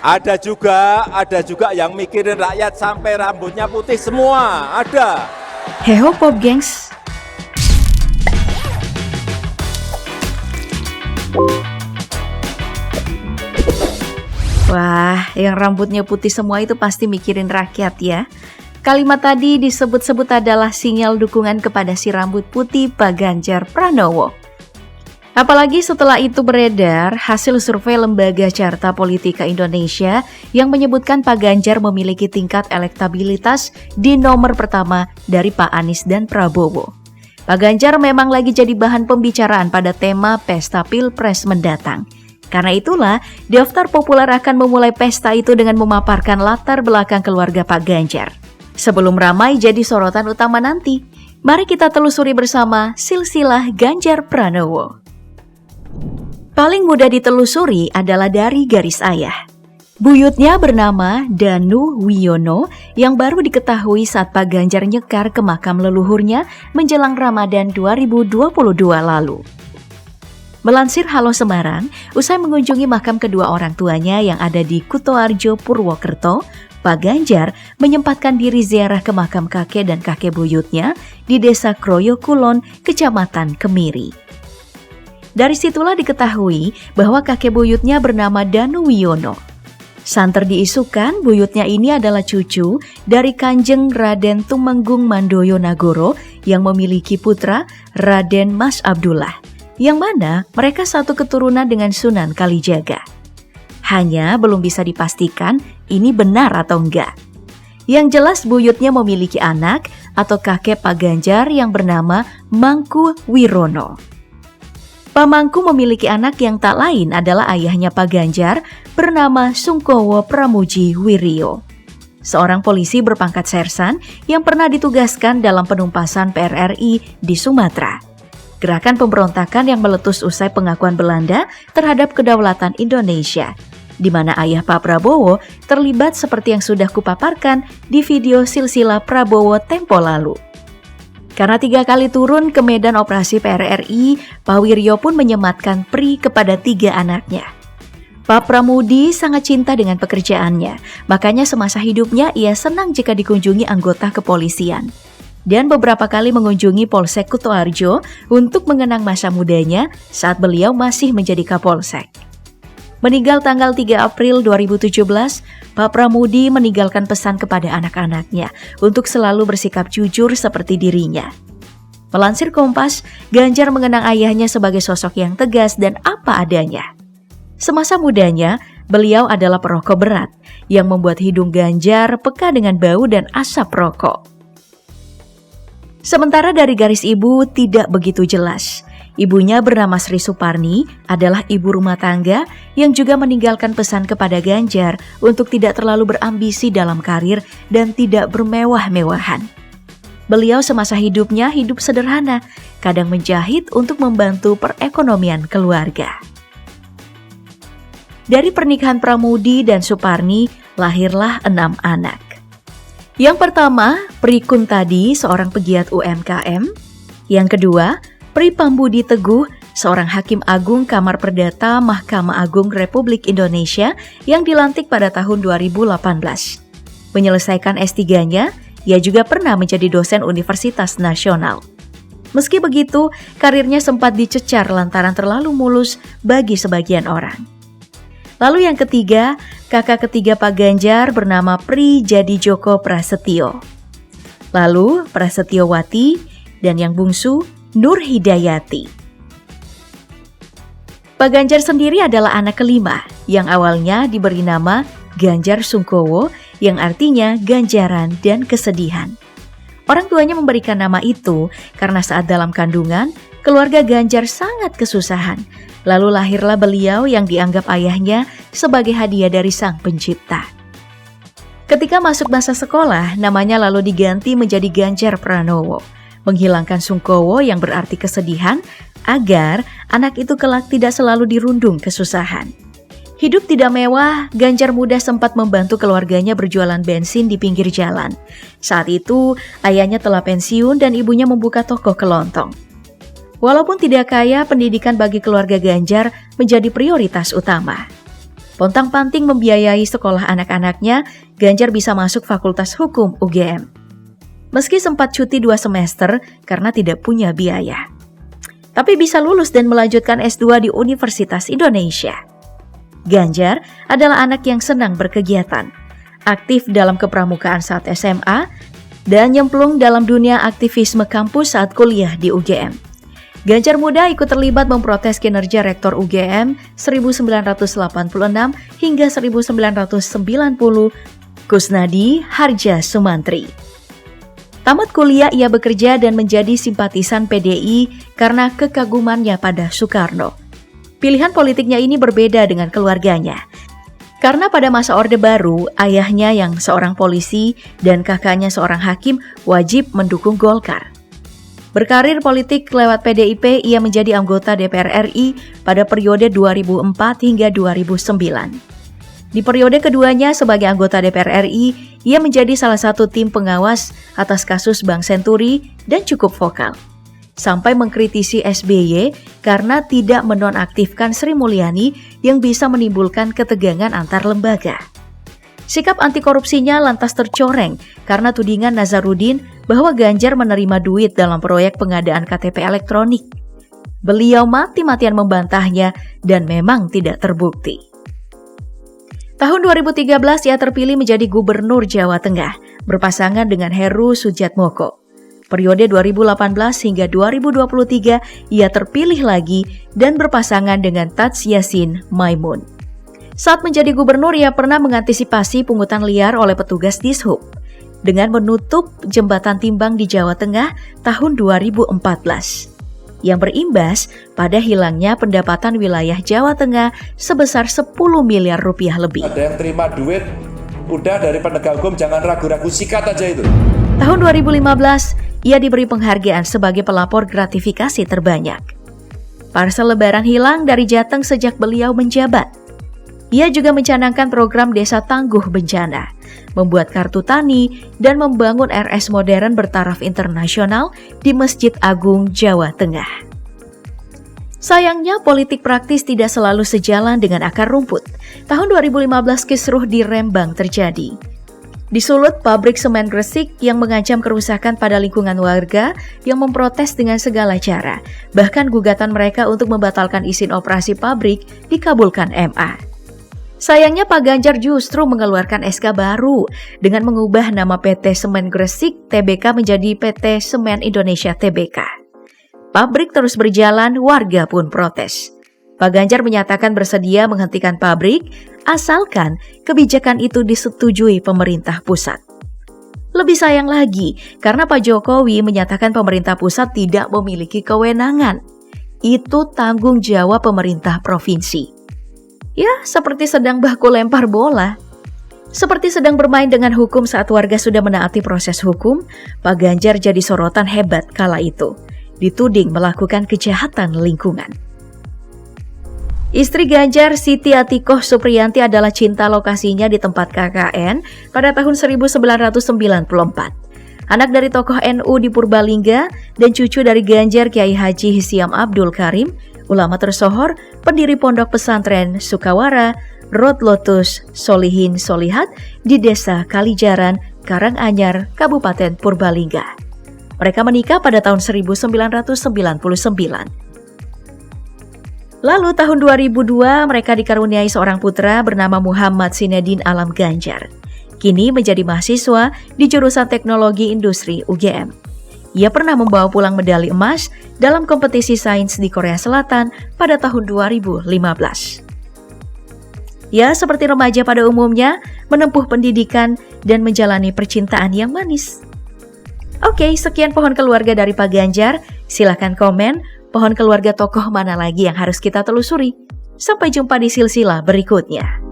Ada juga yang mikirin rakyat sampai rambutnya putih semua, ada. Heho Pop Gengs. Wah, yang rambutnya putih semua itu pasti mikirin rakyat ya. Kalimat tadi disebut-sebut adalah sinyal dukungan kepada si rambut putih Pak Ganjar Pranowo. Apalagi setelah itu beredar hasil survei Lembaga Carta Politika Indonesia yang menyebutkan Pak Ganjar memiliki tingkat elektabilitas di nomor pertama dari Pak Anies dan Prabowo. Pak Ganjar memang lagi jadi bahan pembicaraan pada tema Pesta Pilpres mendatang. Karena itulah, Daftar Populer akan memulai pesta itu dengan memaparkan latar belakang keluarga Pak Ganjar. Sebelum ramai jadi sorotan utama nanti, mari kita telusuri bersama silsilah Ganjar Pranowo. Paling mudah ditelusuri adalah dari garis ayah. Buyutnya bernama Danu Wiono yang baru diketahui saat Pak Ganjar nyekar ke makam leluhurnya menjelang Ramadan 2022 lalu. Melansir Halo Semarang, usai mengunjungi makam kedua orang tuanya yang ada di Kutoarjo, Purwokerto, Pak Ganjar menyempatkan diri ziarah ke makam kakek dan kakek buyutnya di Desa Kroyo Kulon, Kecamatan Kemiri. Dari situlah diketahui bahwa kakek buyutnya bernama Danu Wiono. Santer diisukan buyutnya ini adalah cucu dari Kanjeng Raden Tumenggung Mandoyo Nagoro yang memiliki putra Raden Mas Abdullah, yang mana mereka satu keturunan dengan Sunan Kalijaga. Hanya belum bisa dipastikan ini benar atau enggak. Yang jelas buyutnya memiliki anak atau kakek Pak Ganjar yang bernama Mangku Wirono. Pak Mangku memiliki anak yang tak lain adalah ayahnya Pak Ganjar bernama Sungkowo Pramuji Wiryo, seorang polisi berpangkat sersan yang pernah ditugaskan dalam penumpasan PRRI di Sumatera. Gerakan pemberontakan yang meletus usai pengakuan Belanda terhadap kedaulatan Indonesia, di mana ayah Pak Prabowo terlibat seperti yang sudah kupaparkan di video silsilah Prabowo tempo lalu. Karena 3 kali turun ke medan operasi PRRI, Pak Wiryo pun menyematkan pri kepada 3 anaknya. Pak Pramudi sangat cinta dengan pekerjaannya, makanya semasa hidupnya ia senang jika dikunjungi anggota kepolisian. Dan beberapa kali mengunjungi Polsek Kutoarjo untuk mengenang masa mudanya saat beliau masih menjadi Kapolsek. Meninggal tanggal 3 April 2017, Pak Pramudi meninggalkan pesan kepada anak-anaknya untuk selalu bersikap jujur seperti dirinya. Melansir Kompas, Ganjar mengenang ayahnya sebagai sosok yang tegas dan apa adanya. Semasa mudanya, beliau adalah perokok berat yang membuat hidung Ganjar peka dengan bau dan asap rokok. Sementara dari garis ibu tidak begitu jelas. Ibunya bernama Sri Suparni adalah ibu rumah tangga yang juga meninggalkan pesan kepada Ganjar untuk tidak terlalu berambisi dalam karir dan tidak bermewah-mewahan. Beliau semasa hidupnya hidup sederhana, kadang menjahit untuk membantu perekonomian keluarga. Dari pernikahan Pramudi dan Suparni lahirlah 6 anak. Yang pertama, Pri Kuntadi, seorang pegiat UMKM. Yang kedua, Pri Pambudi Teguh, seorang hakim agung Kamar Perdata Mahkamah Agung Republik Indonesia yang dilantik pada tahun 2018. Menyelesaikan S3-nya, ia juga pernah menjadi dosen Universitas Nasional. Meski begitu, karirnya sempat dicecar lantaran terlalu mulus bagi sebagian orang. Lalu yang ketiga, kakak ketiga Pak Ganjar bernama Pri Jadi Joko Prasetyo. Lalu Prasetyowati dan yang bungsu Nur Hidayati. Pak Ganjar sendiri adalah anak kelima yang awalnya diberi nama Ganjar Sungkowo yang artinya ganjaran dan kesedihan. Orang tuanya memberikan nama itu karena saat dalam kandungan, keluarga Ganjar sangat kesusahan. Lalu lahirlah beliau yang dianggap ayahnya sebagai hadiah dari Sang Pencipta. Ketika masuk masa sekolah, namanya lalu diganti menjadi Ganjar Pranowo, menghilangkan Sungkowo yang berarti kesedihan, agar anak itu kelak tidak selalu dirundung kesusahan. Hidup tidak mewah, Ganjar muda sempat membantu keluarganya berjualan bensin di pinggir jalan. Saat itu, ayahnya telah pensiun dan ibunya membuka toko kelontong. Walaupun tidak kaya, pendidikan bagi keluarga Ganjar menjadi prioritas utama. Pontang-panting membiayai sekolah anak-anaknya, Ganjar bisa masuk Fakultas Hukum UGM. Meski sempat cuti 2 semester karena tidak punya biaya. Tapi bisa lulus dan melanjutkan S2 di Universitas Indonesia. Ganjar adalah anak yang senang berkegiatan, aktif dalam kepramukaan saat SMA, dan nyemplung dalam dunia aktivisme kampus saat kuliah di UGM. Ganjar muda ikut terlibat memprotes kinerja Rektor UGM 1986 hingga 1990, Kusnadi Harja Sumantri. Tamat kuliah ia bekerja dan menjadi simpatisan PDI karena kekagumannya pada Soekarno. Pilihan politiknya ini berbeda dengan keluarganya. Karena pada masa Orde Baru, ayahnya yang seorang polisi dan kakaknya seorang hakim wajib mendukung Golkar. Berkarir politik lewat PDIP, ia menjadi anggota DPR RI pada periode 2004 hingga 2009. Di periode keduanya sebagai anggota DPR RI, ia menjadi salah satu tim pengawas atas kasus Bank Senturi dan cukup vokal. Sampai mengkritisi SBY karena tidak menonaktifkan Sri Mulyani yang bisa menimbulkan ketegangan antar lembaga. Sikap anti korupsinya lantas tercoreng karena tudingan Nazarudin bahwa Ganjar menerima duit dalam proyek pengadaan KTP elektronik. Beliau mati-matian membantahnya dan memang tidak terbukti. Tahun 2013 ia terpilih menjadi Gubernur Jawa Tengah, berpasangan dengan Heru Sudjatmoko. Periode 2018 hingga 2023 ia terpilih lagi dan berpasangan dengan Tats Yassin Maimun. Saat menjadi gubernur, ia pernah mengantisipasi pungutan liar oleh petugas Dishub dengan menutup jembatan timbang di Jawa Tengah tahun 2014, yang berimbas pada hilangnya pendapatan wilayah Jawa Tengah sebesar 10 miliar rupiah lebih. Ada yang terima duit, udah dari penegak hukum jangan ragu-ragu, sikat aja itu. Tahun 2015, ia diberi penghargaan sebagai pelapor gratifikasi terbanyak. Parsel Lebaran hilang dari Jateng sejak beliau menjabat. Ia juga mencanangkan program Desa Tangguh Bencana, membuat kartu tani, dan membangun RS modern bertaraf internasional di Masjid Agung Jawa Tengah. Sayangnya, politik praktis tidak selalu sejalan dengan akar rumput. Tahun 2015 kisruh di Rembang terjadi. Di Sulut, pabrik semen Gresik yang mengancam kerusakan pada lingkungan warga yang memprotes dengan segala cara. Bahkan gugatan mereka untuk membatalkan izin operasi pabrik dikabulkan MA. Sayangnya Pak Ganjar justru mengeluarkan SK baru dengan mengubah nama PT Semen Gresik Tbk menjadi PT Semen Indonesia Tbk. Pabrik terus berjalan, warga pun protes. Pak Ganjar menyatakan bersedia menghentikan pabrik asalkan kebijakan itu disetujui pemerintah pusat. Lebih sayang lagi karena Pak Jokowi menyatakan pemerintah pusat tidak memiliki kewenangan. Itu tanggung jawab pemerintah provinsi. Ya, seperti sedang baku lempar bola. Seperti sedang bermain dengan hukum saat warga sudah menaati proses hukum, Pak Ganjar jadi sorotan hebat kala itu. Dituding melakukan kejahatan lingkungan. Istri Ganjar, Siti Atikoh Supriyanti adalah cinta lokasinya di tempat KKN pada tahun 1994. Anak dari tokoh NU di Purbalingga dan cucu dari Ganjar Kiai Haji Hisiam Abdul Karim, ulama tersohor, pendiri pondok pesantren Sukawara, Road Lotus, Solihin Solihat di Desa Kalijaran, Karanganyar, Kabupaten Purbalingga. Mereka menikah pada tahun 1999. Lalu tahun 2002 mereka dikaruniai seorang putra bernama Muhammad Sinedin Alam Ganjar. Kini menjadi mahasiswa di jurusan Teknologi Industri UGM. Ia pernah membawa pulang medali emas dalam kompetisi sains di Korea Selatan pada tahun 2015. Ya, seperti remaja pada umumnya, menempuh pendidikan dan menjalani percintaan yang manis. Oke, sekian pohon keluarga dari Pak Ganjar. Silakan komen, pohon keluarga tokoh mana lagi yang harus kita telusuri. Sampai jumpa di silsilah berikutnya.